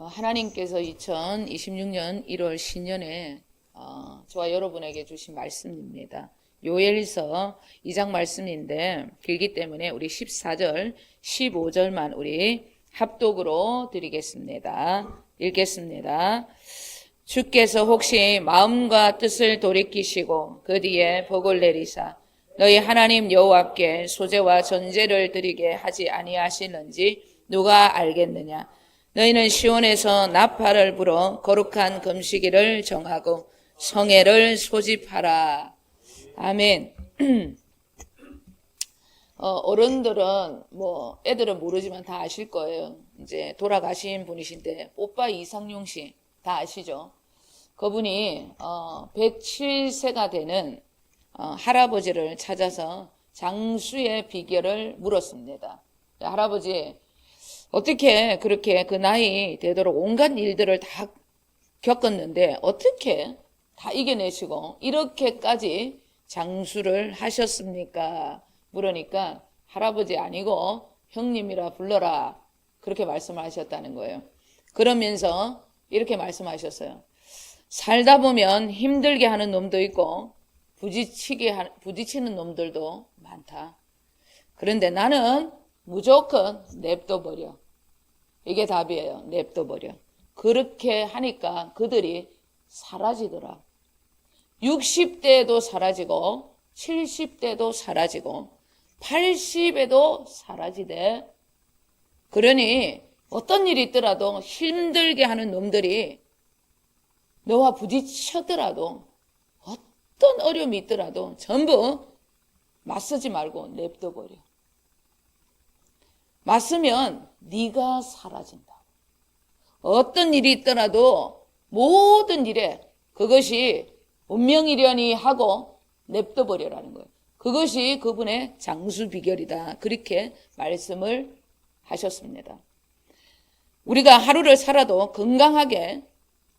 하나님께서 2026년 1월 신년에 저와 여러분에게 주신 말씀입니다. 요엘서 2장 말씀인데 길기 때문에 우리 14절, 15절만 우리 합독으로 드리겠습니다. 읽겠습니다. 주께서 혹시 마음과 뜻을 돌이키시고 그 뒤에 복을 내리사 너희 하나님 여호와께 소제와 전제를 드리게 하지 아니하시는지 누가 알겠느냐? 너희는 시온에서 나팔을 불어 거룩한 금식일을 정하고 성회를 소집하라. 아멘. 어른들은 애들은 모르지만 다 아실 거예요. 이제 돌아가신 분이신데 오빠 이상용 씨 다 아시죠? 그분이 107세가 되는 할아버지를 찾아서 장수의 비결을 물었습니다. 할아버지, 어떻게 그렇게 그 나이 되도록 온갖 일들을 다 겪었는데 어떻게 다 이겨내시고 이렇게까지 장수를 하셨습니까? 물으니까 할아버지 아니고 형님이라 불러라. 그렇게 말씀을 하셨다는 거예요. 그러면서 이렇게 말씀하셨어요. 살다 보면 힘들게 하는 놈도 있고 부딪히는 놈들도 많다. 그런데 나는 무조건 냅둬버려. 이게 답이에요. 냅둬버려. 그렇게 하니까 그들이 사라지더라. 60대에도 사라지고 70대도 사라지고 80에도 사라지대. 그러니 어떤 일이 있더라도 힘들게 하는 놈들이 너와 부딪혀더라도 어떤 어려움이 있더라도 전부 맞서지 말고 냅둬버려. 맞으면 네가 사라진다. 어떤 일이 있더라도 모든 일에 그것이 운명이려니 하고 냅둬버려라는 거예요. 그것이 그분의 장수 비결이다. 그렇게 말씀을 하셨습니다. 우리가 하루를 살아도 건강하게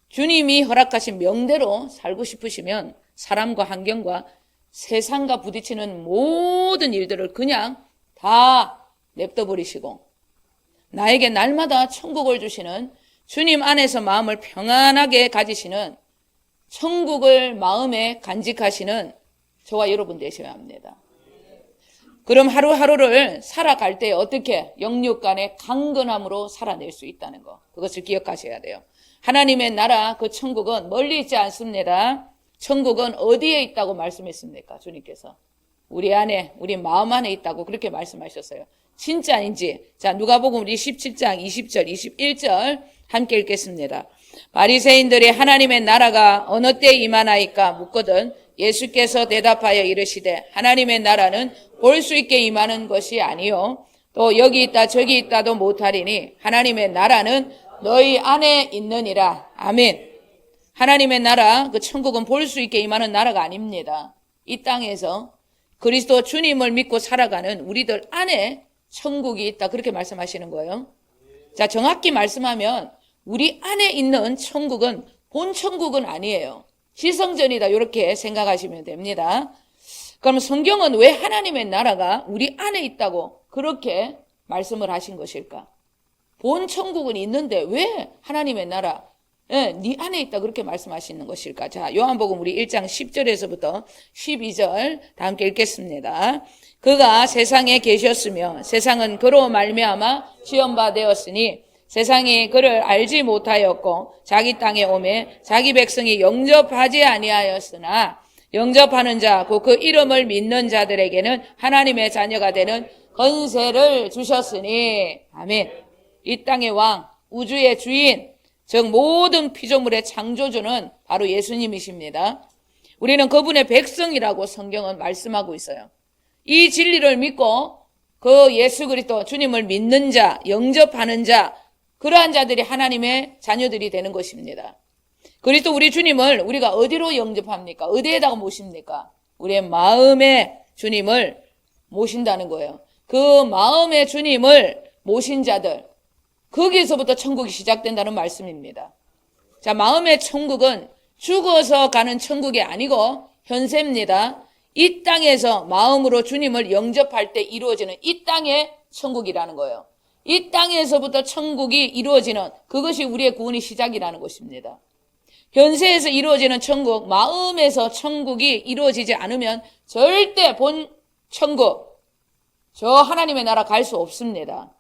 주님이 허락하신 명대로 살고 싶으시면 사람과 환경과 세상과 부딪히는 모든 일들을 그냥 다 냅둬버리시고 나에게 날마다 천국을 주시는 주님 안에서 마음을 평안하게 가지시는 천국을 마음에 간직하시는 저와 여러분 되셔야 합니다. 그럼 하루하루를 살아갈 때 어떻게 영육 간의 강건함으로 살아낼 수 있다는 거, 그것을 기억하셔야 돼요. 하나님의 나라, 그 천국은 멀리 있지 않습니다. 천국은 어디에 있다고 말씀했습니까? 주님께서 우리 안에, 우리 마음 안에 있다고 그렇게 말씀하셨어요. 진짜인지, 자, 누가복음 우리 17장 20절 21절 함께 읽겠습니다. 바리새인들이 하나님의 나라가 어느 때 임하나이까 묻거든 예수께서 대답하여 이르시되 하나님의 나라는 볼 수 있게 임하는 것이 아니요 또 여기 있다 저기 있다도 못하리니 하나님의 나라는 너희 안에 있느니라. 아멘. 하나님의 나라, 그 천국은 볼 수 있게 임하는 나라가 아닙니다. 이 땅에서 그리스도 주님을 믿고 살아가는 우리들 안에 천국이 있다. 그렇게 말씀하시는 거예요. 자, 정확히 말씀하면 우리 안에 있는 천국은 본 천국은 아니에요. 지성전이다. 이렇게 생각하시면 됩니다. 그럼 성경은 왜 하나님의 나라가 우리 안에 있다고 그렇게 말씀을 하신 것일까? 본 천국은 있는데 왜 하나님의 나라, 네 안에 있다 그렇게 말씀하시는 것일까? 자, 요한복음 우리 1장 10절에서부터 12절 다 함께 읽겠습니다. 그가 세상에 계셨으며 세상은 그로 말미암아 지은 바 되었으니 세상이 그를 알지 못하였고 자기 땅에 오매 자기 백성이 영접하지 아니하였으나 영접하는 자 곧 그 이름을 믿는 자들에게는 하나님의 자녀가 되는 권세를 주셨으니. 아멘. 이 땅의 왕, 우주의 주인, 즉 모든 피조물의 창조주는 바로 예수님이십니다. 우리는 그분의 백성이라고 성경은 말씀하고 있어요. 이 진리를 믿고 그 예수 그리스도 주님을 믿는 자, 영접하는 자, 그러한 자들이 하나님의 자녀들이 되는 것입니다. 그리스도 우리 주님을 우리가 어디로 영접합니까? 어디에다가 모십니까? 우리의 마음에 주님을 모신다는 거예요. 그 마음의 주님을 모신 자들, 거기에서부터 천국이 시작된다는 말씀입니다. 자, 마음의 천국은 죽어서 가는 천국이 아니고 현세입니다. 이 땅에서 마음으로 주님을 영접할 때 이루어지는 이 땅의 천국이라는 거예요. 이 땅에서부터 천국이 이루어지는 그것이 우리의 구원의 시작이라는 것입니다. 현세에서 이루어지는 천국, 마음에서 천국이 이루어지지 않으면 절대 본 천국, 저 하나님의 나라 갈 수 없습니다.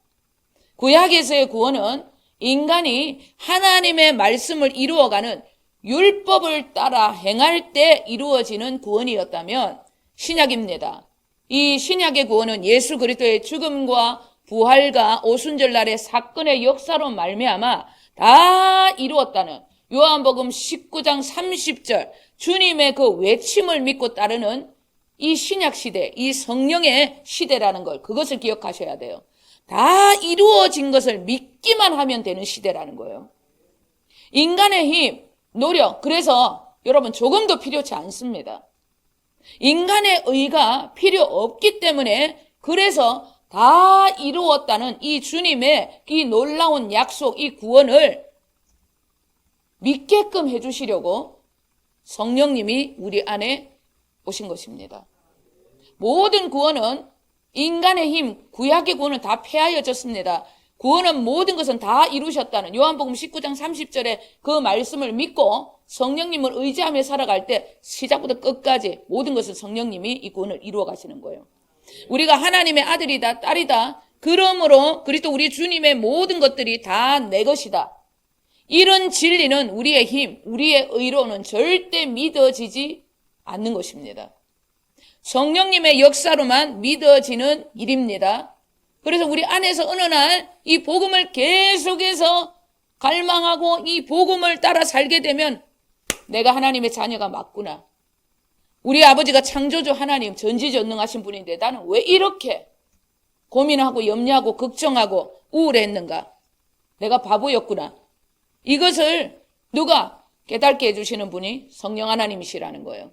구약에서의 구원은 인간이 하나님의 말씀을 이루어가는 율법을 따라 행할 때 이루어지는 구원이었다면 신약입니다. 이 신약의 구원은 예수 그리스도의 죽음과 부활과 오순절날의 사건의 역사로 말미암아 다 이루었다는 요한복음 19장 30절 주님의 그 외침을 믿고 따르는 이 신약 시대, 이 성령의 시대라는 걸 그것을 기억하셔야 돼요. 다 이루어진 것을 믿기만 하면 되는 시대라는 거예요. 인간의 힘, 노력, 그래서 여러분 조금도 필요치 않습니다. 인간의 의가 필요 없기 때문에 그래서 다 이루었다는 이 주님의 이 놀라운 약속, 이 구원을 믿게끔 해주시려고 성령님이 우리 안에 오신 것입니다. 모든 구원은 인간의 힘, 구약의 구원은 다 폐하여졌습니다. 구원은 모든 것은 다 이루셨다는 요한복음 19장 30절에 그 말씀을 믿고 성령님을 의지하며 살아갈 때 시작부터 끝까지 모든 것을 성령님이 이 구원을 이루어 가시는 거예요. 우리가 하나님의 아들이다, 딸이다. 그러므로 그리스도 우리 주님의 모든 것들이 다 내 것이다. 이런 진리는 우리의 힘, 우리의 의로는 절대 믿어지지 않는 것입니다. 성령님의 역사로만 믿어지는 일입니다. 그래서 우리 안에서 어느 날 이 복음을 계속해서 갈망하고 이 복음을 따라 살게 되면 내가 하나님의 자녀가 맞구나. 우리 아버지가 창조주 하나님, 전지전능하신 분인데 나는 왜 이렇게 고민하고 염려하고 걱정하고 우울했는가? 내가 바보였구나. 이것을 누가 깨닫게 해주시는 분이 성령 하나님이시라는 거예요.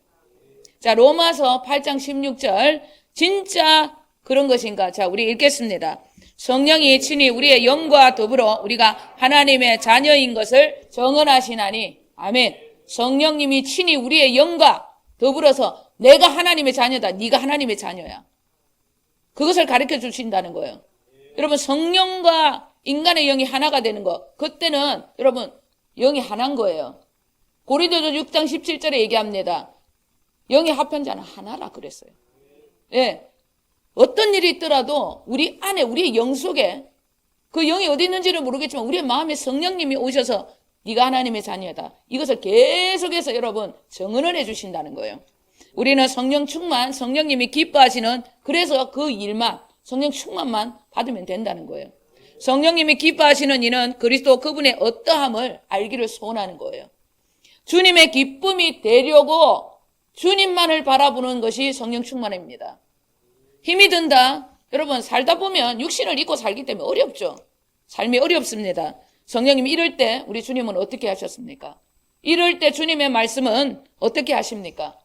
자, 로마서 8장 16절 진짜 그런 것인가? 자, 우리 읽겠습니다. 성령이 친히 우리의 영과 더불어 우리가 하나님의 자녀인 것을 정언하시나니 아멘. 성령님이 친히 우리의 영과 더불어서 내가 하나님의 자녀다. 네가 하나님의 자녀야. 그것을 가르쳐 주신다는 거예요. 여러분 성령과 인간의 영이 하나가 되는 거 그때는 여러분 영이 하나인 거예요. 고린도서 6장 17절에 얘기합니다. 영이 합한 자는 하나라 그랬어요. 예. 어떤 일이 있더라도 우리 안에 우리의 영 속에 그 영이 어디 있는지를 모르겠지만 우리의 마음에 성령님이 오셔서 네가 하나님의 자녀다. 이것을 계속해서 여러분 정언을 해주신다는 거예요. 우리는 성령 충만, 성령님이 기뻐하시는 그래서 그 일만 성령 충만만 받으면 된다는 거예요. 성령님이 기뻐하시는 이는 그리스도 그분의 어떠함을 알기를 소원하는 거예요. 주님의 기쁨이 되려고 주님만을 바라보는 것이 성령 충만입니다. 힘이 든다. 여러분 살다 보면 육신을 입고 살기 때문에 어렵죠. 삶이 어렵습니다. 성령님이 이럴 때 우리 주님은 어떻게 하셨습니까? 이럴 때 주님의 말씀은 어떻게 하십니까?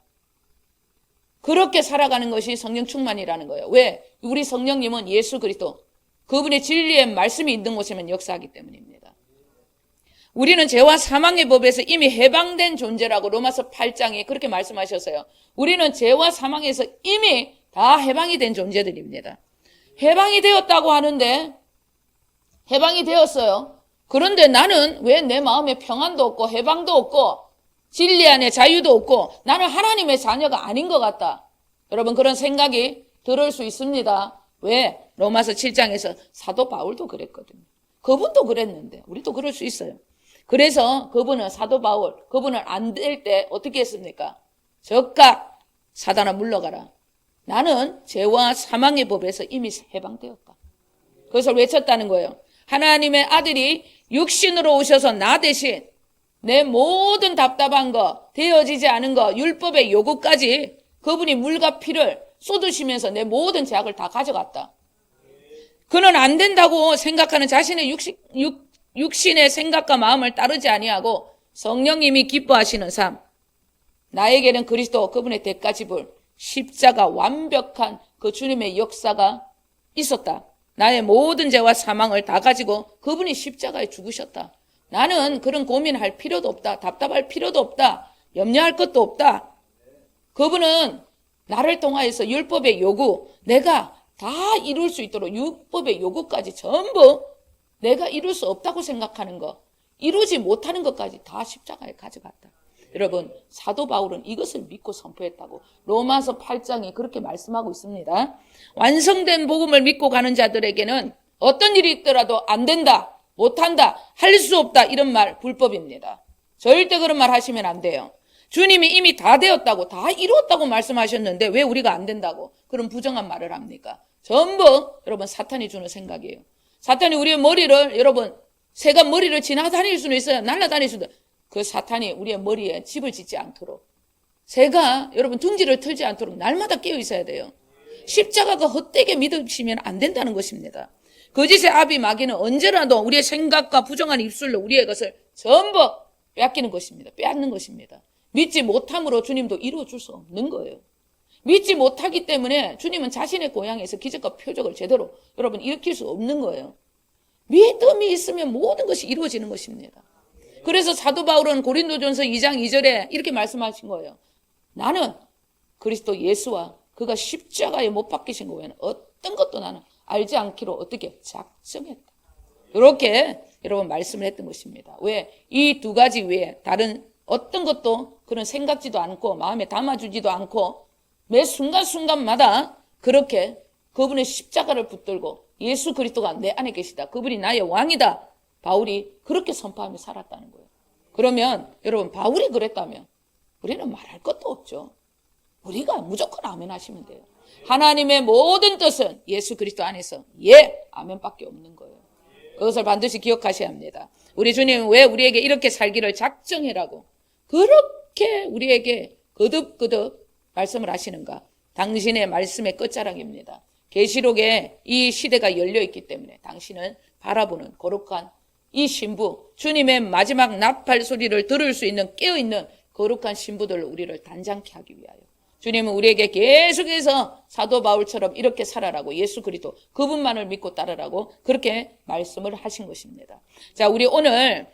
그렇게 살아가는 것이 성령 충만이라는 거예요. 왜? 우리 성령님은 예수 그리스도 그분의 진리의 말씀이 있는 곳에만 역사하기 때문입니다. 우리는 죄와 사망의 법에서 이미 해방된 존재라고 로마서 8장에 그렇게 말씀하셨어요. 우리는 죄와 사망에서 이미 다 해방이 된 존재들입니다. 해방이 되었다고 하는데 해방이 되었어요. 그런데 나는 왜 내 마음에 평안도 없고 해방도 없고 진리 안에 자유도 없고 나는 하나님의 자녀가 아닌 것 같다. 여러분 그런 생각이 들을 수 있습니다. 왜? 로마서 7장에서 사도 바울도 그랬거든요. 그분도 그랬는데 우리도 그럴 수 있어요. 그래서 그분은 사도 바울 그분은 안 될 때 어떻게 했습니까? 적각 사단아 물러가라. 나는 죄와 사망의 법에서 이미 해방되었다. 그것을 외쳤다는 거예요. 하나님의 아들이 육신으로 오셔서 나 대신 내 모든 답답한 거, 되어지지 않은 거, 율법의 요구까지 그분이 물과 피를 쏟으시면서 내 모든 죄악을 다 가져갔다. 그는 안 된다고 생각하는 자신의 육신의 생각과 마음을 따르지 아니하고 성령님이 기뻐하시는 삶. 나에게는 그리스도 그분의 대가 지불, 십자가 완벽한 그 주님의 역사가 있었다. 나의 모든 죄와 사망을 다 가지고 그분이 십자가에 죽으셨다. 나는 그런 고민할 필요도 없다. 답답할 필요도 없다. 염려할 것도 없다. 그분은 나를 통하여서 율법의 요구, 내가 다 이룰 수 있도록 율법의 요구까지 전부 내가 이룰 수 없다고 생각하는 거, 이루지 못하는 것까지 다 십자가에 가져갔다. 여러분, 사도 바울은 이것을 믿고 선포했다고 로마서 8장에 그렇게 말씀하고 있습니다. 완성된 복음을 믿고 가는 자들에게는 어떤 일이 있더라도 안 된다, 못한다, 할 수 없다, 이런 말 불법입니다. 절대 그런 말 하시면 안 돼요. 주님이 이미 다 되었다고, 다 이루었다고 말씀하셨는데 왜 우리가 안 된다고 그런 부정한 말을 합니까? 전부 여러분 사탄이 주는 생각이에요. 사탄이 우리의 머리를, 여러분, 새가 머리를 지나다닐 수는 있어요. 날아다닐 수도. 그 사탄이 우리의 머리에 집을 짓지 않도록, 새가 여러분 둥지를 틀지 않도록 날마다 깨어 있어야 돼요. 십자가가 헛되게 믿으시면 안 된다는 것입니다. 거짓의 아비 마귀는 언제라도 우리의 생각과 부정한 입술로 우리의 것을 전부 빼앗기는 것입니다. 빼앗는 것입니다. 믿지 못함으로 주님도 이루어줄 수 없는 거예요. 믿지 못하기 때문에 주님은 자신의 고향에서 기적과 표적을 제대로 여러분 일으킬 수 없는 거예요. 믿음이 있으면 모든 것이 이루어지는 것입니다. 그래서 사도 바울은 고린도전서 2장 2절에 이렇게 말씀하신 거예요. 나는 그리스도 예수와 그가 십자가에 못 박히신 거 외에는 어떤 것도 나는 알지 않기로 어떻게 작정했다. 이렇게 여러분 말씀을 했던 것입니다. 왜? 이 두 가지 외에 다른 어떤 것도 그런 생각지도 않고 마음에 담아주지도 않고 매 순간순간마다 그렇게 그분의 십자가를 붙들고 예수 그리스도가 내 안에 계시다, 그분이 나의 왕이다, 바울이 그렇게 선포하며 살았다는 거예요. 그러면 여러분, 바울이 그랬다면 우리는 말할 것도 없죠. 우리가 무조건 아멘 하시면 돼요. 하나님의 모든 뜻은 예수 그리스도 안에서 예, 아멘밖에 없는 거예요. 그것을 반드시 기억하셔야 합니다. 우리 주님은 왜 우리에게 이렇게 살기를 작정해라고 그렇게 우리에게 거듭거듭 말씀을 하시는가? 당신의 말씀의 끝자락입니다. 계시록에 이 시대가 열려있기 때문에 당신은 바라보는 거룩한 이 신부, 주님의 마지막 나팔 소리를 들을 수 있는 깨어있는 거룩한 신부들로 우리를 단장케 하기 위하여 주님은 우리에게 계속해서 사도 바울처럼 이렇게 살아라고, 예수 그리스도 그분만을 믿고 따르라고 그렇게 말씀을 하신 것입니다. 자, 우리 오늘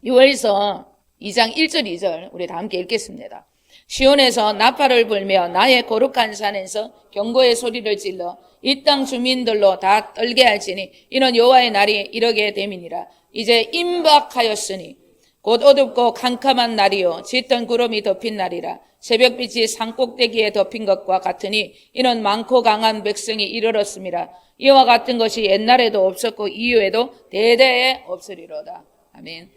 요엘서 2장 1절 2절 우리 다 함께 읽겠습니다. 시온에서 나팔을 불며 나의 거룩한 산에서 경고의 소리를 질러 이 땅 주민들로 다 떨게 할지니 이는 여호와의 날이 이르게 됨이니라. 이제 임박하였으니 곧 어둡고 캄캄한 날이요 짙은 구름이 덮인 날이라. 새벽빛이 산꼭대기에 덮인 것과 같으니 이는 많고 강한 백성이 이르렀음이라. 이와 같은 것이 옛날에도 없었고 이후에도 대대에 없으리로다. 아멘.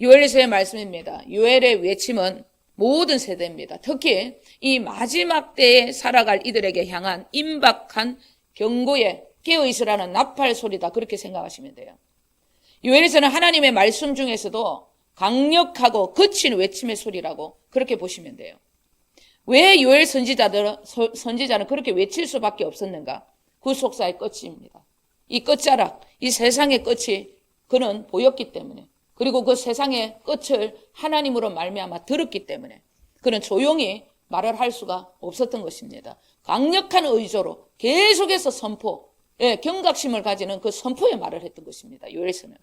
요엘서의 말씀입니다. 요엘의 외침은 모든 세대입니다. 특히 이 마지막 때에 살아갈 이들에게 향한 임박한 경고에 깨어있으라는 나팔 소리다, 그렇게 생각하시면 돼요. 요엘서는 하나님의 말씀 중에서도 강력하고 거친 외침의 소리라고 그렇게 보시면 돼요. 왜 요엘 선지자는 그렇게 외칠 수밖에 없었는가? 구속사의 끝입니다. 이 끝자락, 이 세상의 끝이 그는 보였기 때문에, 그리고 그 세상의 끝을 하나님으로 말미암아 들었기 때문에 그는 조용히 말을 할 수가 없었던 것입니다. 강력한 의조로 계속해서 선포, 경각심을 가지는 그 선포의 말을 했던 것입니다. 요엘서는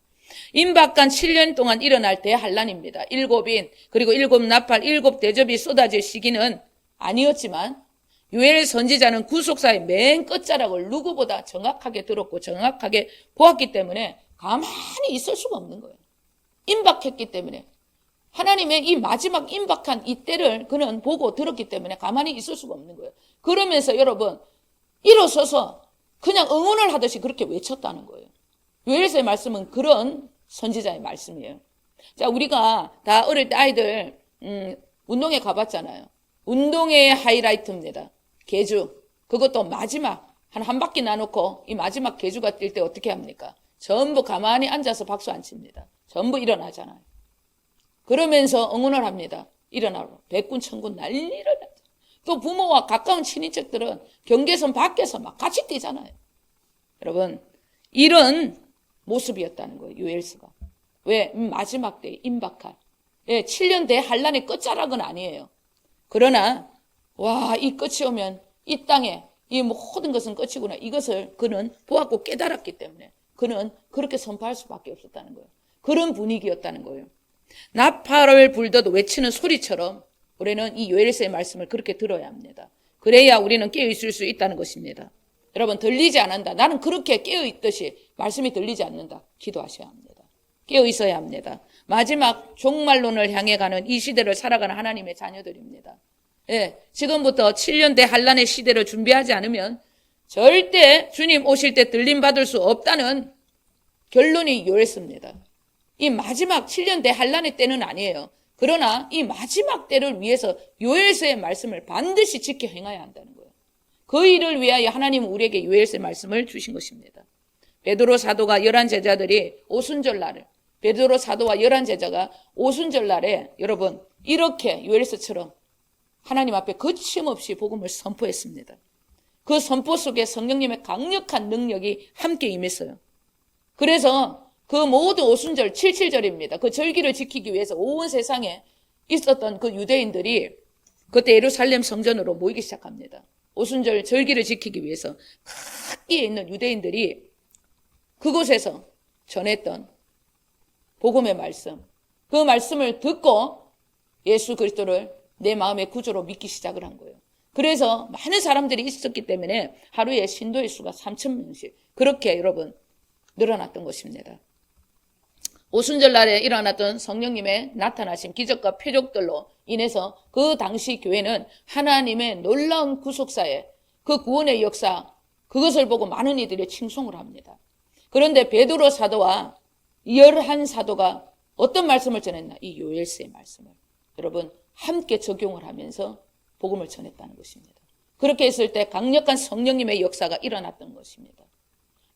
임박한 7년 동안 일어날 대환란입니다. 7인 그리고 7 나팔 7 대접이 쏟아질 시기는 아니었지만 요엘 선지자는 구속사의 맨 끝자락을 누구보다 정확하게 들었고 정확하게 보았기 때문에 가만히 있을 수가 없는 거예요. 임박했기 때문에, 하나님의 이 마지막 임박한 이 때를 그는 보고 들었기 때문에 가만히 있을 수가 없는 거예요. 그러면서 여러분 일어서서 그냥 응원을 하듯이 그렇게 외쳤다는 거예요. 요엘서의 말씀은 그런 선지자의 말씀이에요. 자, 우리가 다 어릴 때 아이들 운동회 가봤잖아요. 운동회의 하이라이트입니다. 계주. 그것도 마지막 한 바퀴 나놓고 이 마지막 계주가 뛸 때 어떻게 합니까? 전부 가만히 앉아서 박수 안 칩니다. 전부 일어나잖아요. 그러면서 응원을 합니다. 일어나고 백군 천군 난리를 나죠. 또 부모와 가까운 친인척들은 경계선 밖에서 막 같이 뛰잖아요. 여러분, 이런 모습이었다는 거예요. 요엘서가. 왜? 마지막 때에 임박할. 7년 대환란의 끝자락은 아니에요. 그러나 이 끝이 오면 이 땅에 이 모든 것은 끝이구나, 이것을 그는 보았고 깨달았기 때문에 그는 그렇게 선포할 수밖에 없었다는 거예요. 그런 분위기였다는 거예요. 나팔을 불듯 외치는 소리처럼 우리는 이 요엘서의 말씀을 그렇게 들어야 합니다. 그래야 우리는 깨어 있을 수 있다는 것입니다. 여러분, 들리지 않는다. 나는 그렇게 깨어 있듯이 말씀이 들리지 않는다. 기도하셔야 합니다. 깨어 있어야 합니다. 마지막 종말론을 향해 가는 이 시대를 살아가는 하나님의 자녀들입니다. 예, 지금부터 7년 대환란의 시대를 준비하지 않으면 절대 주님 오실 때 들림받을 수 없다는 결론이 요랬습니다. 이 마지막 7년 대환란의 때는 아니에요. 그러나 이 마지막 때를 위해서 요엘서의 말씀을 반드시 지켜 행해야 한다는 거예요. 그 일을 위하여 하나님은 우리에게 요엘서의 말씀을 주신 것입니다. 베드로 사도가 11 제자들이 오순절날을, 베드로 사도와 11 제자가 오순절날에 여러분 이렇게 요엘서처럼 하나님 앞에 거침없이 복음을 선포했습니다. 그 선포 속에 성령님의 강력한 능력이 함께 임했어요. 그래서 그 모든 오순절 77절입니다. 그 절기를 지키기 위해서 온 세상에 있었던 그 유대인들이 그때 예루살렘 성전으로 모이기 시작합니다. 오순절 절기를 지키기 위해서 각기에 있는 유대인들이 그곳에서 전했던 복음의 말씀, 그 말씀을 듣고 예수 그리스도를 내 마음의 구주로 믿기 시작을 한 거예요. 그래서 많은 사람들이 있었기 때문에 하루에 신도의 수가 3,000명씩 그렇게 여러분 늘어났던 것입니다. 오순절날에 일어났던 성령님의 나타나신 기적과 표적들로 인해서 그 당시 교회는 하나님의 놀라운 구속사에 그 구원의 역사, 그것을 보고 많은 이들이 칭송을 합니다. 그런데 베드로 사도와 11 사도가 어떤 말씀을 전했나? 이 요엘서의 말씀을 여러분 함께 적용을 하면서 복음을 전했다는 것입니다. 그렇게 했을 때 강력한 성령님의 역사가 일어났던 것입니다.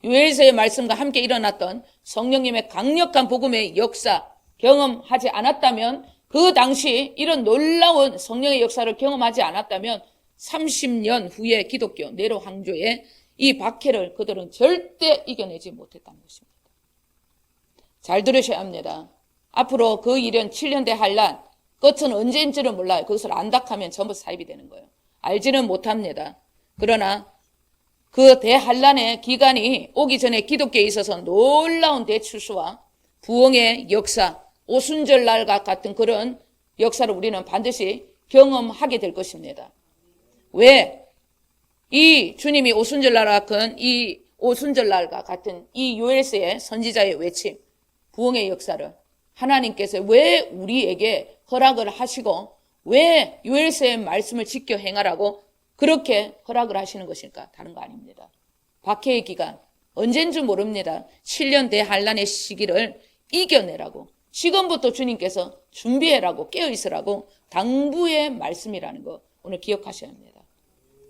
요엘서의 말씀과 함께 일어났던 성령님의 강력한 복음의 역사 경험하지 않았다면, 그 당시 이런 놀라운 성령의 역사를 경험하지 않았다면 30년 후에 기독교 네로 황조의 이 박해를 그들은 절대 이겨내지 못했다는 것입니다. 잘 들으셔야 합니다. 앞으로 그 일은 7년 대환란, 끝은 언제인지를 몰라요. 그것을 안다 하면 전부 사입이 되는 거예요. 알지는 못합니다. 그러나 그 대환란의 기간이 오기 전에 기독교에 있어서 놀라운 대출수와 부흥의 역사, 오순절날과 같은 그런 역사를 우리는 반드시 경험하게 될 것입니다. 왜? 이 주님이 오순절날과 같은 이 요엘서의 선지자의 외침, 부흥의 역사를 하나님께서 왜 우리에게 허락을 하시고 왜 요엘서의 말씀을 지켜 행하라고 그렇게 허락을 하시는 것일까? 다른 거 아닙니다. 박해의 기간, 언제인 줄 모릅니다. 7년 대환란의 시기를 이겨내라고, 지금부터 주님께서 준비해라고, 깨어있으라고 당부의 말씀이라는 거 오늘 기억하셔야 합니다.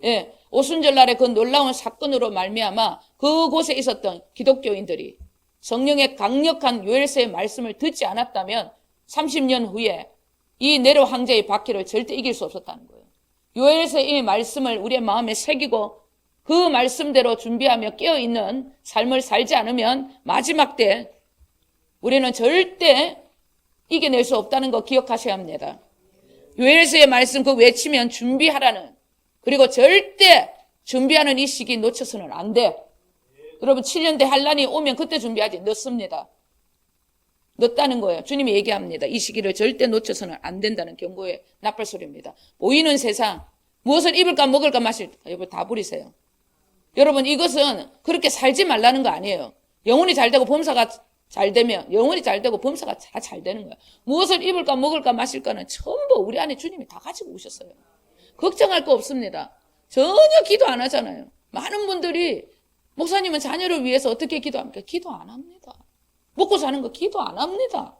예, 오순절날의 그 놀라운 사건으로 말미암아 그곳에 있었던 기독교인들이 성령의 강력한 요엘서의 말씀을 듣지 않았다면 30년 후에 이 네로 황제의 박해를 절대 이길 수 없었다는 거예요. 요엘서의 이 말씀을 우리의 마음에 새기고 그 말씀대로 준비하며 깨어있는 삶을 살지 않으면 마지막 때 우리는 절대 이겨낼 수 없다는 거 기억하셔야 합니다. 요엘서의 말씀 그 외치면 준비하라는, 그리고 절대 준비하는 이 시기 놓쳐서는 안 돼. 여러분 7년 대환란이 오면 그때 준비하지, 늦습니다. 늦다는 거예요. 주님이 얘기합니다. 이 시기를 절대 놓쳐서는 안 된다는 경고의 나팔 소리입니다. 보이는 세상, 무엇을 입을까 먹을까 마실까, 여러분 다 부리세요. 여러분 이것은 그렇게 살지 말라는 거 아니에요. 영혼이 잘 되고 범사가 잘 되면, 영혼이 잘 되고 범사가 다 잘 되는 거예요. 무엇을 입을까 먹을까 마실까는 전부 우리 안에 주님이 다 가지고 오셨어요. 걱정할 거 없습니다. 전혀 기도 안 하잖아요. 많은 분들이 목사님은 자녀를 위해서 어떻게 기도합니까? 기도 안 합니다. 먹고 사는 거 기도 안 합니다.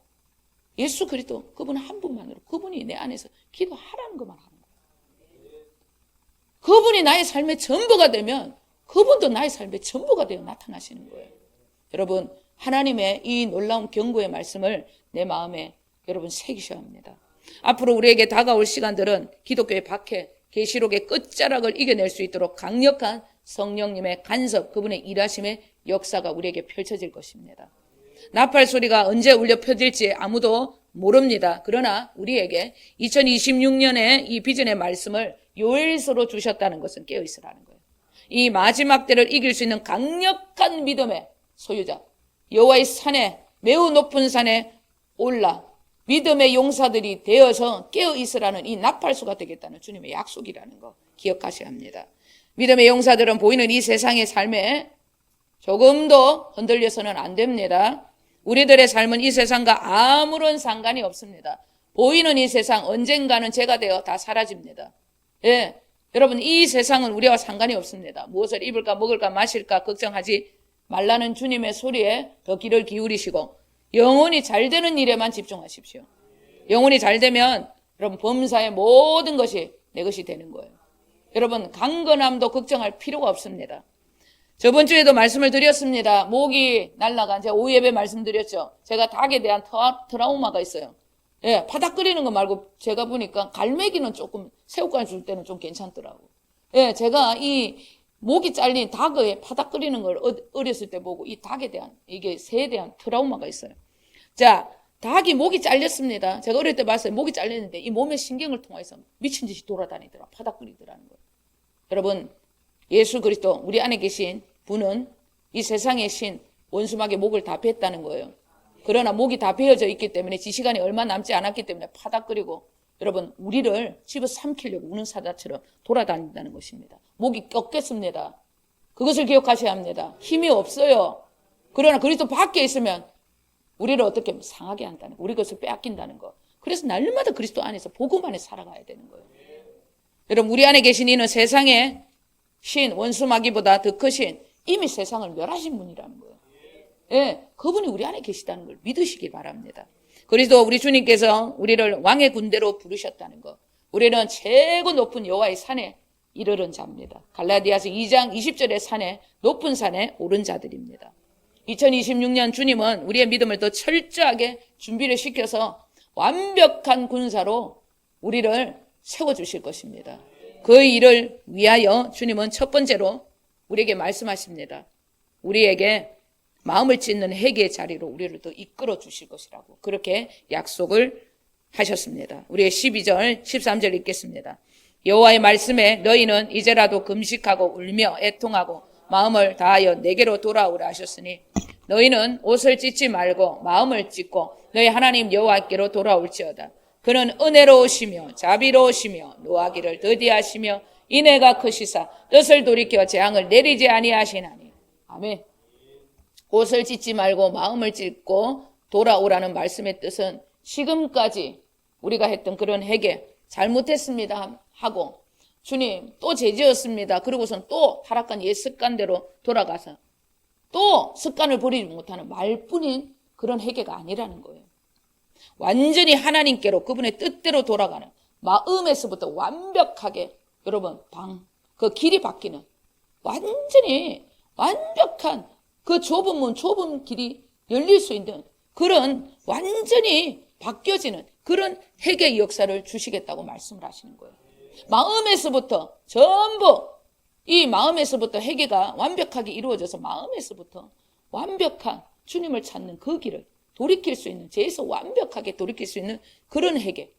예수 그리스도 그분 한 분만으로, 그분이 내 안에서 기도하라는 것만 하는 거예요. 그분이 나의 삶의 전부가 되면 그분도 나의 삶의 전부가 되어 나타나시는 거예요. 여러분 하나님의 이 놀라운 경고의 말씀을 내 마음에 여러분 새기셔야 합니다. 앞으로 우리에게 다가올 시간들은 기독교의 박해, 계시록의 끝자락을 이겨낼 수 있도록 강력한 성령님의 간섭, 그분의 일하심의 역사가 우리에게 펼쳐질 것입니다. 나팔 소리가 언제 울려 펴질지 아무도 모릅니다. 그러나 우리에게 2026년에 이 비전의 말씀을 요엘서로 주셨다는 것은 깨어있으라는 거예요. 이 마지막 때를 이길 수 있는 강력한 믿음의 소유자, 여호와의 산에, 매우 높은 산에 올라 믿음의 용사들이 되어서 깨어있으라는 이 나팔수가 되겠다는 주님의 약속이라는 거 기억하셔야 합니다. 믿음의 용사들은 보이는 이 세상의 삶에 조금도 흔들려서는 안 됩니다. 우리들의 삶은 이 세상과 아무런 상관이 없습니다. 보이는 이 세상 언젠가는 죄가 되어 다 사라집니다. 예, 여러분 이 세상은 우리와 상관이 없습니다. 무엇을 입을까 먹을까 마실까 걱정하지 말라는 주님의 소리에 더 귀를 기울이시고 영혼이 잘 되는 일에만 집중하십시오. 영혼이 잘 되면 여러분 범사의 모든 것이 내 것이 되는 거예요. 여러분 강건함도 걱정할 필요가 없습니다. 저번 주에도 말씀을 드렸습니다. 목이 날아간 제가 오후 예배 말씀드렸죠. 제가 닭에 대한 트라우마가 있어요. 예, 파닥 끓이는 거 말고 제가 보니까 갈매기는 조금 새우깡 줄 때는 좀 괜찮더라고. 예, 제가 이 목이 잘린 닭의 파닥 끓이는 걸 어렸을 때 보고 이 닭에 대한 이게 새에 대한 트라우마가 있어요. 자, 닭이 목이 잘렸습니다. 제가 어릴 때 봤어요. 목이 잘렸는데 이 몸의 신경을 통해서 미친 듯이 돌아다니더라. 파닥 끓이더라는 거예요. 여러분 예수 그리스도 우리 안에 계신 분은 이 세상의 신 원수막에 목을 다 뱉다는 거예요. 그러나 목이 다 베어져 있기 때문에 지시간이 얼마 남지 않았기 때문에 파닥거리고 여러분 우리를 집어삼키려고 우는 사자처럼 돌아다닌다는 것입니다. 목이 꺾였습니다. 그것을 기억하셔야 합니다. 힘이 없어요. 그러나 그리스도 밖에 있으면 우리를 어떻게 상하게 한다는 거, 우리 것을 빼앗긴다는 거. 그래서 날마다 그리스도 안에서 복음 안에 살아가야 되는 거예요. 여러분 우리 안에 계신 이는 세상의 신 원수마귀보다 더 크신 이미 세상을 멸하신 분이라는 거예요. 예, 그분이 우리 안에 계시다는 걸 믿으시기 바랍니다. 그리스도 우리 주님께서 우리를 왕의 군대로 부르셨다는 것. 우리는 최고 높은 여호와의 산에 이르는 자입니다. 갈라디아서 2장 20절의 산에 높은 산에 오른 자들입니다. 2026년 주님은 우리의 믿음을 더 철저하게 준비를 시켜서 완벽한 군사로 우리를 세워주실 것입니다. 그 일을 위하여 주님은 첫 번째로 우리에게 말씀하십니다. 우리에게 마음을 찢는 회개의 자리로 우리를 더 이끌어 주실 것이라고 그렇게 약속을 하셨습니다. 우리의 12절 13절 읽겠습니다. 여호와의 말씀에 너희는 이제라도 금식하고 울며 애통하고 마음을 다하여 내게로 돌아오라 하셨으니 너희는 옷을 찢지 말고 마음을 찢고 너희 하나님 여호와께로 돌아올지어다. 그는 은혜로우시며 자비로우시며 노하기를 더디하시며 인애가 크시사 뜻을 돌이켜 재앙을 내리지 아니하시나니. 아멘. 옷을 찢지 말고 마음을 찢고 돌아오라는 말씀의 뜻은 지금까지 우리가 했던 그런 회개 잘못했습니다 하고 주님 또 죄지었습니다. 그러고선 또 타락한 옛 습관대로 돌아가서 또 습관을 버리지 못하는 말뿐인 그런 회개가 아니라는 거예요. 완전히 하나님께로 그분의 뜻대로 돌아가는 마음에서부터 완벽하게 여러분 그 길이 바뀌는 완전히 완벽한 그 좁은 문 좁은 길이 열릴 수 있는 그런 완전히 바뀌어지는 그런 회개의 역사를 주시겠다고 말씀을 하시는 거예요. 마음에서부터 전부 이 마음에서부터 회개가 완벽하게 이루어져서 마음에서부터 완벽한 주님을 찾는 그 길을 돌이킬 수 있는 죄에서 완벽하게 돌이킬 수 있는 그런 회개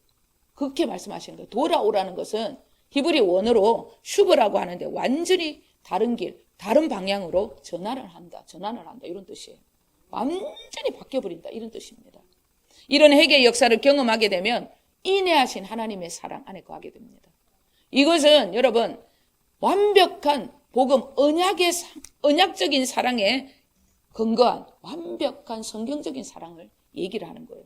그렇게 말씀하시는 거예요. 돌아오라는 것은 히브리 원어로 슈브라고 하는데 완전히 다른 길 다른 방향으로 전환을 한다 이런 뜻이에요. 완전히 바뀌어버린다 이런 뜻입니다. 이런 회개의 역사를 경험하게 되면 인내하신 하나님의 사랑 안에 거하게 됩니다. 이것은 여러분 완벽한 복음 언약적인 사랑에 근거한 완벽한 성경적인 사랑을 얘기를 하는 거예요.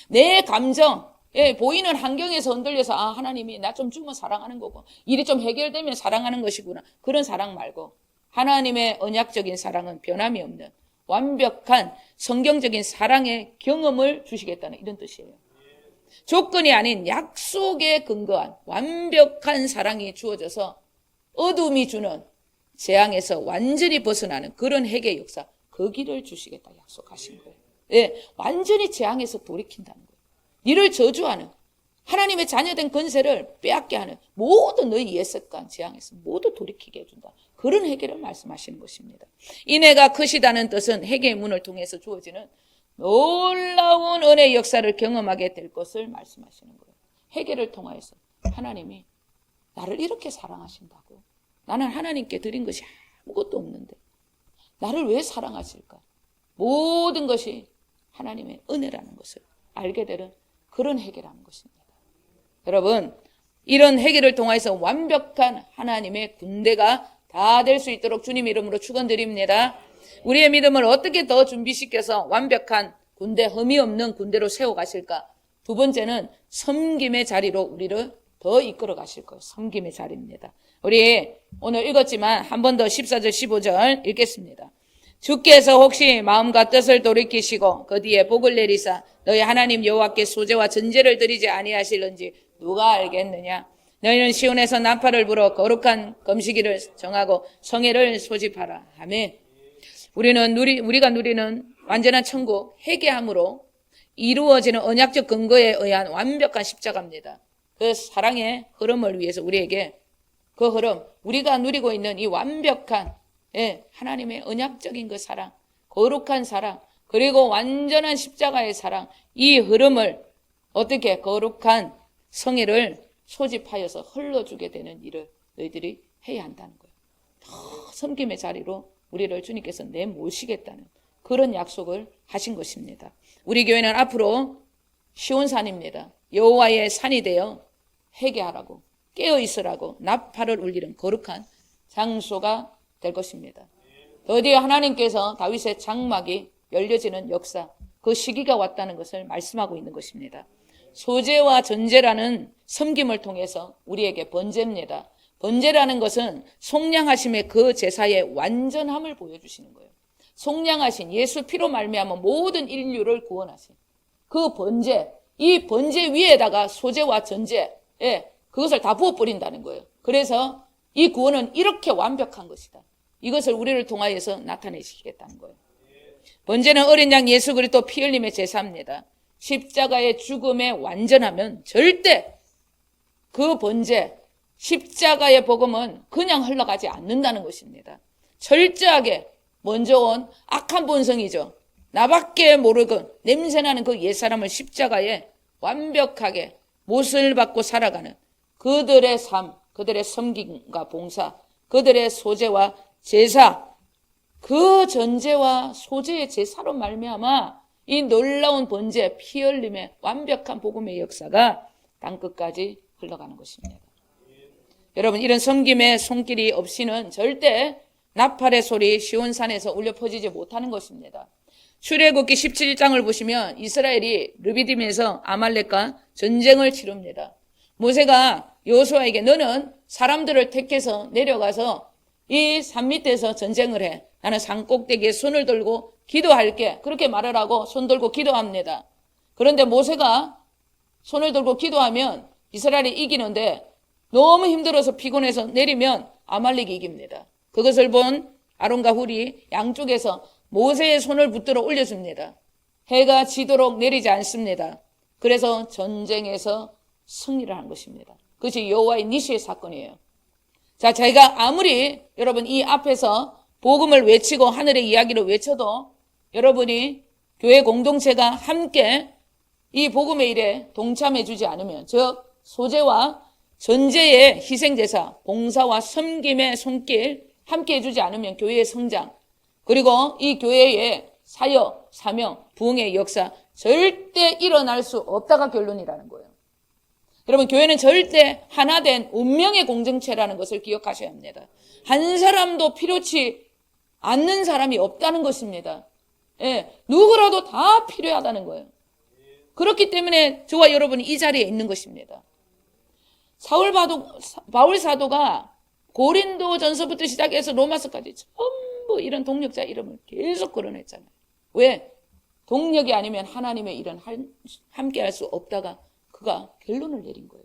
내 감정 보이는 환경에서 흔들려서 하나님이 나 좀 주면 사랑하는 거고 일이 좀 해결되면 사랑하는 것이구나 그런 사랑 말고 하나님의 언약적인 사랑은 변함이 없는 완벽한 성경적인 사랑의 경험을 주시겠다는 이런 뜻이에요. 조건이 아닌 약속에 근거한 완벽한 사랑이 주어져서 어둠이 주는 재앙에서 완전히 벗어나는 그런 회개의 역사 그 길을 주시겠다 약속하신 거예요. 예, 완전히 재앙에서 돌이킨다는 거예요. 니를 저주하는 하나님의 자녀된 권세를 빼앗게 하는 모든 너희 옛습관 재앙에서 모두 돌이키게 해준다. 그런 회개를 말씀하시는 것입니다. 인애가 크시다는 뜻은 회개의 문을 통해서 주어지는 놀라운 은혜의 역사를 경험하게 될 것을 말씀하시는 거예요. 회개를 통하여서 하나님이 나를 이렇게 사랑하신다고 나는 하나님께 드린 것이 아무것도 없는데 나를 왜 사랑하실까? 모든 것이 하나님의 은혜라는 것을 알게 되는 그런 회개라는 것입니다. 여러분 이런 회개를 통해서 완벽한 하나님의 군대가 다 될 수 있도록 주님 이름으로 축원드립니다. 우리의 믿음을 어떻게 더 준비시켜서 완벽한 군대, 흠이 없는 군대로 세워가실까? 두 번째는 섬김의 자리로 우리를 더 이끌어 가실 거예요. 섬김의 자리입니다. 우리 오늘 읽었지만 한 번 더 14절 15절 읽겠습니다. 주께서 혹시 마음과 뜻을 돌이키시고 그 뒤에 복을 내리사 너희 하나님 여호와께 소제와 전제를 드리지 아니하실는지 누가 알겠느냐? 너희는 시온에서 나팔을 불어 거룩한 금식일을 정하고 성회를 소집하라. 아멘. 우리가 누리는 완전한 천국, 회개함으로 이루어지는 언약적 근거에 의한 완벽한 십자가입니다. 그 사랑의 흐름을 위해서 우리에게 그 흐름, 우리가 누리고 있는 이 완벽한 하나님의 언약적인 그 사랑, 거룩한 사랑, 그리고 완전한 십자가의 사랑, 이 흐름을 어떻게 거룩한 성회를 소집하여서 흘러주게 되는 일을 너희들이 해야 한다는 거예요. 더 섬김의 자리로 우리를 주님께서 내모시겠다는 그런 약속을 하신 것입니다. 우리 교회는 앞으로 시온산입니다. 여호와의 산이 되어 회개하라고, 깨어있으라고 나팔을 울리는 거룩한 장소가 될 것입니다. 드디어 하나님께서 다윗의 장막이 열려지는 역사, 그 시기가 왔다는 것을 말씀하고 있는 것입니다. 소제와 전제라는 섬김을 통해서 우리에게 번제입니다. 번제라는 것은 속량하심의 그 제사의 완전함을 보여주시는 거예요. 속량하신 예수 피로 말미암아 모든 인류를 구원하신 그 번제, 이 번제 위에다가 소제와 전제, 그것을 다 부어버린다는 거예요. 그래서 이 구원은 이렇게 완벽한 것이다. 이것을 우리를 통하여서 나타내시겠다는 거예요. 번제는 어린 양 예수 그리스도 피 흘림의 제사입니다. 십자가의 죽음에 완전하면 절대 그 번제, 십자가의 복음은 그냥 흘러가지 않는다는 것입니다. 철저하게 먼저 온 악한 본성이죠. 나밖에 모르고 냄새나는 그 옛사람을 십자가에 완벽하게 못을 받고 살아가는 그들의 삶, 그들의 섬김과 봉사, 그들의 소제와 제사, 그 전제와 소제의 제사로 말미암아 이 놀라운 번제, 피 흘림의 완벽한 복음의 역사가 땅끝까지 흘러가는 것입니다. 여러분, 이런 섬김의 손길이 없이는 절대 나팔의 소리 시온산에서 울려 퍼지지 못하는 것입니다. 출애굽기 17장을 보시면 이스라엘이 르비딤에서 아말렉과 전쟁을 치릅니다. 모세가 여호수아에게 너는 사람들을 택해서 내려가서 이 산 밑에서 전쟁을 해. 나는 산 꼭대기에 손을 들고 기도할게. 그렇게 말을 하고 손 들고 기도합니다. 그런데 모세가 손을 들고 기도하면 이스라엘이 이기는데 너무 힘들어서 피곤해서 내리면 아말렉이 이깁니다. 그것을 본 아론과 훌이 양쪽에서 모세의 손을 붙들어 올려줍니다. 해가 지도록 내리지 않습니다. 그래서 전쟁에서 승리를 한 것입니다. 그것이 여호와의 니시의 사건이에요. 자, 저희가 아무리 여러분 이 앞에서 복음을 외치고 하늘의 이야기를 외쳐도 여러분이 교회 공동체가 함께 이 복음의 일에 동참해 주지 않으면, 즉 소제와 전제의 희생제사, 봉사와 섬김의 손길 함께 해주지 않으면 교회의 성장, 그리고 이 교회의 사역, 사명, 부흥의 역사 절대 일어날 수 없다가 결론이라는 거예요. 여러분, 교회는 절대 하나된 운명의 공동체라는 것을 기억하셔야 합니다. 한 사람도 필요치 않는 사람이 없다는 것입니다. 누구라도 다 필요하다는 거예요. 그렇기 때문에 저와 여러분이 이 자리에 있는 것입니다. 바울 사도가 고린도 전서부터 시작해서 로마서까지 전부 이런 동력자 이름을 계속 거론했잖아요. 왜? 동력이 아니면 하나님의 일은 함께 할 수 없다가 그가 결론을 내린 거예요.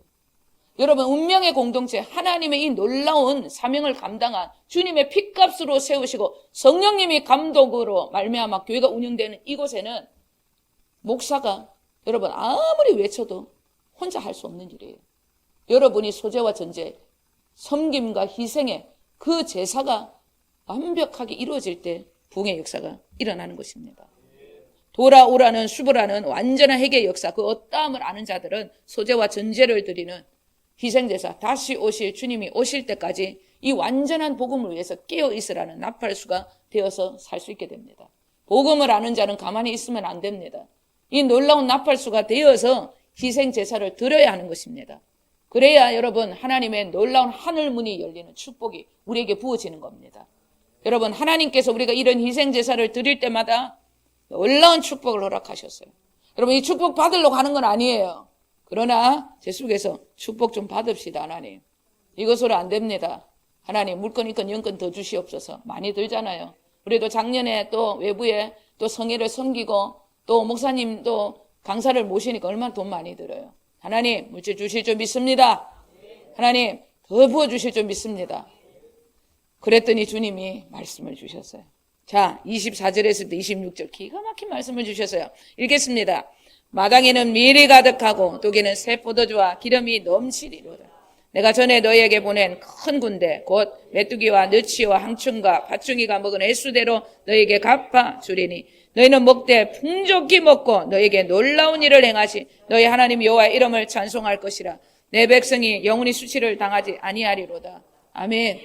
여러분, 운명의 공동체, 하나님의 이 놀라운 사명을 감당한 주님의 핏값으로 세우시고 성령님이 감독으로 말미암아 교회가 운영되는 이곳에는 목사가 여러분 아무리 외쳐도 혼자 할 수 없는 일이에요. 여러분이 소제와 전제, 섬김과 희생의 그 제사가 완벽하게 이루어질 때 부흥의 역사가 일어나는 것입니다. 돌아오라는 수보라는 완전한 회개의 역사, 그 어떠함을 아는 자들은 소제와 전제를 드리는 희생제사, 다시 오실 주님이 오실 때까지 이 완전한 복음을 위해서 깨어있으라는 나팔수가 되어서 살 수 있게 됩니다. 복음을 아는 자는 가만히 있으면 안 됩니다. 이 놀라운 나팔수가 되어서 희생제사를 드려야 하는 것입니다. 그래야 여러분 하나님의 놀라운 하늘 문이 열리는 축복이 우리에게 부어지는 겁니다. 여러분 하나님께서 우리가 이런 희생제사를 드릴 때마다 놀라운 축복을 허락하셨어요. 여러분 이 축복 받으려고 하는 건 아니에요. 그러나 제 속에서 축복 좀 받읍시다. 하나님 이것으로 안 됩니다. 하나님 물건 있건 영건 더 주시옵소서. 많이 들잖아요. 우리도 작년에 또 외부에 또 성회를 섬기고 또 목사님 또 강사를 모시니까 얼마나 돈 많이 들어요. 하나님 물질 주실 줄 믿습니다. 하나님 더 부어주실 줄 믿습니다. 그랬더니 주님이 말씀을 주셨어요. 자 24절에서부터 26절 기가 막힌 말씀을 주셨어요. 읽겠습니다. 마당에는 밀이 가득하고 독에는 새 포도주와 기름이 넘치리로다. 내가 전에 너희에게 보낸 큰 군대 곧 메뚜기와 너치와 항충과 팥충이가 먹은 횟수대로 너희에게 갚아 주리니 너희는 먹되 풍족히 먹고 너희에게 놀라운 일을 행하시 너희 하나님 여호와의 이름을 찬송할 것이라. 내 백성이 영원히 수치를 당하지 아니하리로다. 아멘.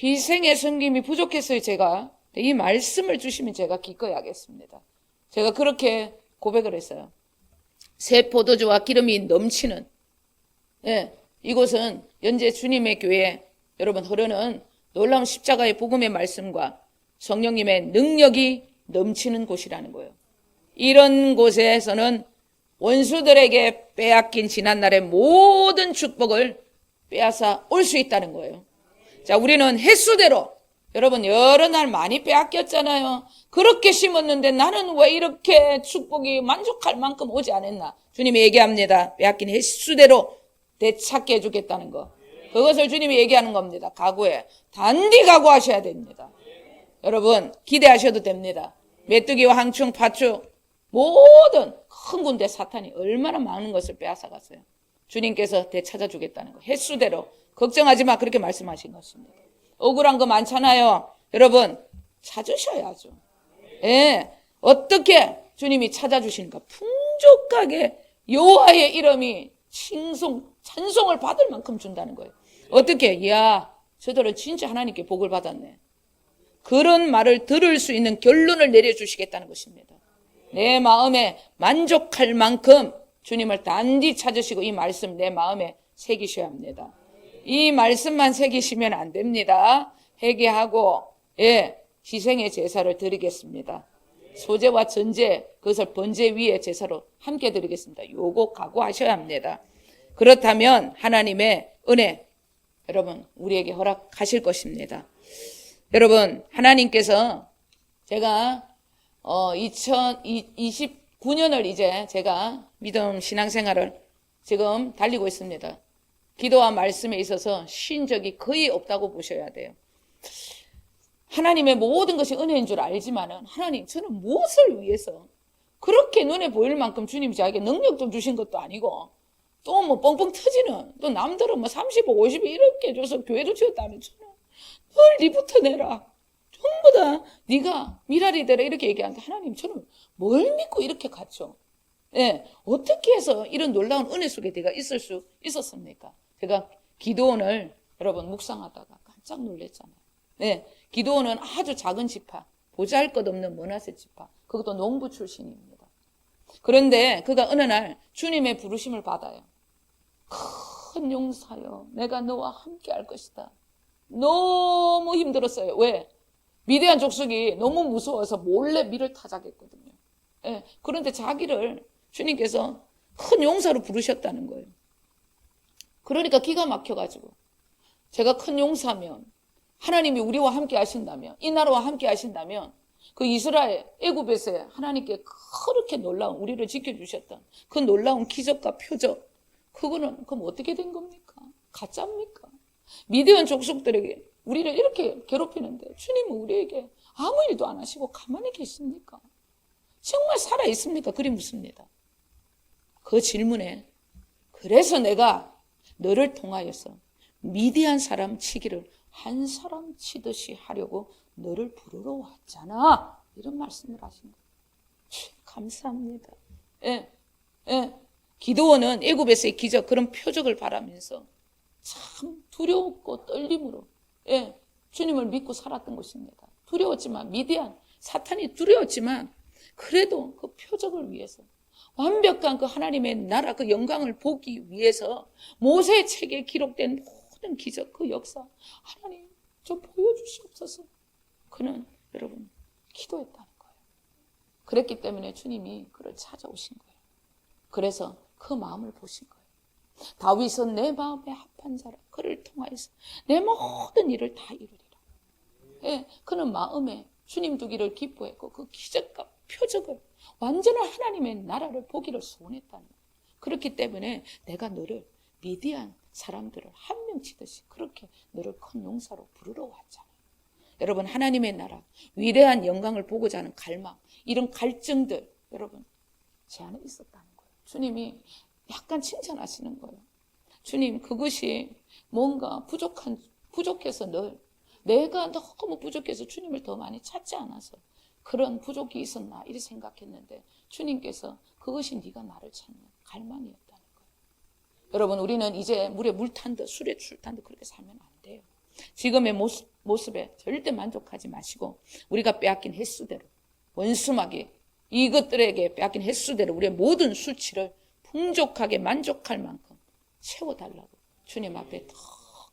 희생의 섬김이 부족했어요. 제가 이 말씀을 주시면 제가 기꺼이 하겠습니다. 제가 그렇게 고백을 했어요. 새 포도주와 기름이 넘치는 이곳은 현재 주님의 교회에 여러분 흐르는 놀라운 십자가의 복음의 말씀과 성령님의 능력이 넘치는 곳이라는 거예요. 이런 곳에서는 원수들에게 빼앗긴 지난날의 모든 축복을 빼앗아 올 수 있다는 거예요. 자, 우리는 횟수대로 여러분 여러 날 많이 빼앗겼잖아요. 그렇게 심었는데 나는 왜 이렇게 축복이 만족할 만큼 오지 않았나? 주님이 얘기합니다. 빼앗긴 횟수대로 되찾게 해주겠다는 거. 그것을 주님이 얘기하는 겁니다. 각오에 단디 각오하셔야 됩니다. 여러분 기대하셔도 됩니다. 메뚜기와 항충, 팥충 모든 큰 군대 사탄이 얼마나 많은 것을 빼앗아갔어요. 주님께서 되찾아주겠다는 거. 횟수대로 걱정하지 마 그렇게 말씀하신 것입니다. 억울한 거 많잖아요. 여러분 찾으셔야죠. 어떻게 주님이 찾아주시는가? 풍족하게 여호와의 이름이 찬송을 받을 만큼 준다는 거예요. 어떻게? 이야 저들은 진짜 하나님께 복을 받았네. 그런 말을 들을 수 있는 결론을 내려주시겠다는 것입니다. 내 마음에 만족할 만큼 주님을 단디 찾으시고 이 말씀 내 마음에 새기셔야 합니다. 이 말씀만 새기시면 안 됩니다. 회개하고 희생의 제사를 드리겠습니다. 소제와 전제 그것을 번제 위에 제사로 함께 드리겠습니다. 요거 각오하셔야 합니다. 그렇다면 하나님의 은혜 여러분 우리에게 허락하실 것입니다. 여러분 하나님께서 제가 2029년을 이제 제가 믿음 신앙생활을 지금 달리고 있습니다. 기도와 말씀에 있어서 쉰 적이 거의 없다고 보셔야 돼요. 하나님의 모든 것이 은혜인 줄 알지만은 하나님 저는 무엇을 위해서 그렇게 눈에 보일 만큼 주님이 저에게 능력 좀 주신 것도 아니고 또 뭐 뻥뻥 터지는 또 남들은 뭐 30억 50억 이렇게 줘서 교회도 지었다는 저는 널 니부터 내라 전부 다 네가 미랄이 되라 이렇게 얘기하는데 하나님 저는 뭘 믿고 이렇게 갔죠. 어떻게 해서 이런 놀라운 은혜 속에 내가 있을 수 있었습니까? 제가 기도원을 여러분 묵상하다가 깜짝 놀랐잖아요. 기도원은 아주 작은 지파 보잘것없는 므낫세 지파 그것도 농부 출신입니다. 그런데 그가 어느 날 주님의 부르심을 받아요. 큰 용사여 내가 너와 함께 할 것이다. 너무 힘들었어요. 왜? 미디안 족속이 너무 무서워서 몰래 밀을 타작했거든요. 그런데 자기를 주님께서 큰 용사로 부르셨다는 거예요. 그러니까 기가 막혀가지고 제가 큰 용사면 하나님이 우리와 함께 하신다면 이 나라와 함께 하신다면 그 이스라엘 애굽에서 하나님께 그렇게 놀라운 우리를 지켜주셨던 그 놀라운 기적과 표적 그거는 그럼 어떻게 된 겁니까? 가짜입니까? 미디안 족속들에게 우리를 이렇게 괴롭히는데 주님은 우리에게 아무 일도 안 하시고 가만히 계십니까? 정말 살아있습니까? 그리 묻습니다. 그 질문에 그래서 내가 너를 통하여서 미디안 사람 치기를 한 사람 치듯이 하려고 너를 부르러 왔잖아. 이런 말씀을 하신 거예요. 감사합니다. 기도원은 애굽에서의 기적 그런 표적을 바라면서 참 두려웠고 떨림으로 주님을 믿고 살았던 것입니다. 두려웠지만 미디안 사탄이 두려웠지만 그래도 그 표적을 위해서 완벽한 그 하나님의 나라 그 영광을 보기 위해서 모세 책에 기록된 모든 기적 그 역사 하나님 좀 보여주시옵소서. 그는 여러분 기도했다는 거예요. 그랬기 때문에 주님이 그를 찾아오신 거예요. 그래서 그 마음을 보신 거예요. 다윗은 내 마음에 합한 자라 그를 통하여서 내 모든 일을 다 이루리라. 예, 그는 마음에 주님 두기를 기뻐했고 그 기적과 표적을 완전한 하나님의 나라를 보기를 소원했다는 거예요. 그렇기 때문에 내가 너를 미디안 사람들을 한 명 치듯이 그렇게 너를 큰 용사로 부르러 왔잖아요. 여러분 하나님의 나라 위대한 영광을 보고자 하는 갈망 이런 갈증들 여러분 제 안에 있었다는 거예요. 주님이 약간 칭찬하시는 거예요. 주님 그것이 뭔가 부족해서 늘 내가 너무 부족해서 주님을 더 많이 찾지 않아서 그런 부족이 있었나 이렇게 생각했는데 주님께서 그것이 네가 나를 찾는 갈망이었다는 거예요. 여러분 우리는 이제 물에 물 탄 듯 술에 술 탄 듯 그렇게 살면 안 돼요. 지금의 모습에 절대 만족하지 마시고 우리가 빼앗긴 횟수대로 원수마귀 이것들에게 빼앗긴 횟수대로 우리의 모든 수치를 풍족하게 만족할 만큼 채워달라고 주님 앞에 더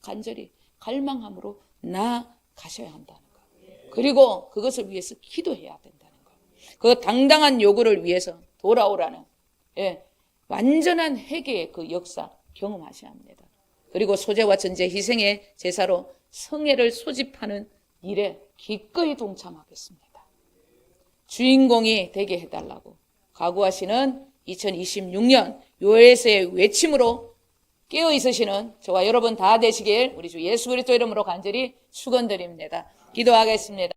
간절히 갈망함으로 나아가셔야 한다는 거예요. 그리고 그것을 위해서 기도해야 된다는 거예요. 그 당당한 요구를 위해서 돌아오라는 완전한 회개의 그 역사 경험하셔야 합니다. 그리고 소재와 전제 희생의 제사로 성회를 소집하는 일에 기꺼이 동참하겠습니다. 주인공이 되게 해달라고 각오하시는 2026년 요엘서의 외침으로 깨어 있으시는 저와 여러분 다 되시길 우리 주 예수 그리스도 이름으로 간절히 축원드립니다. 기도하겠습니다.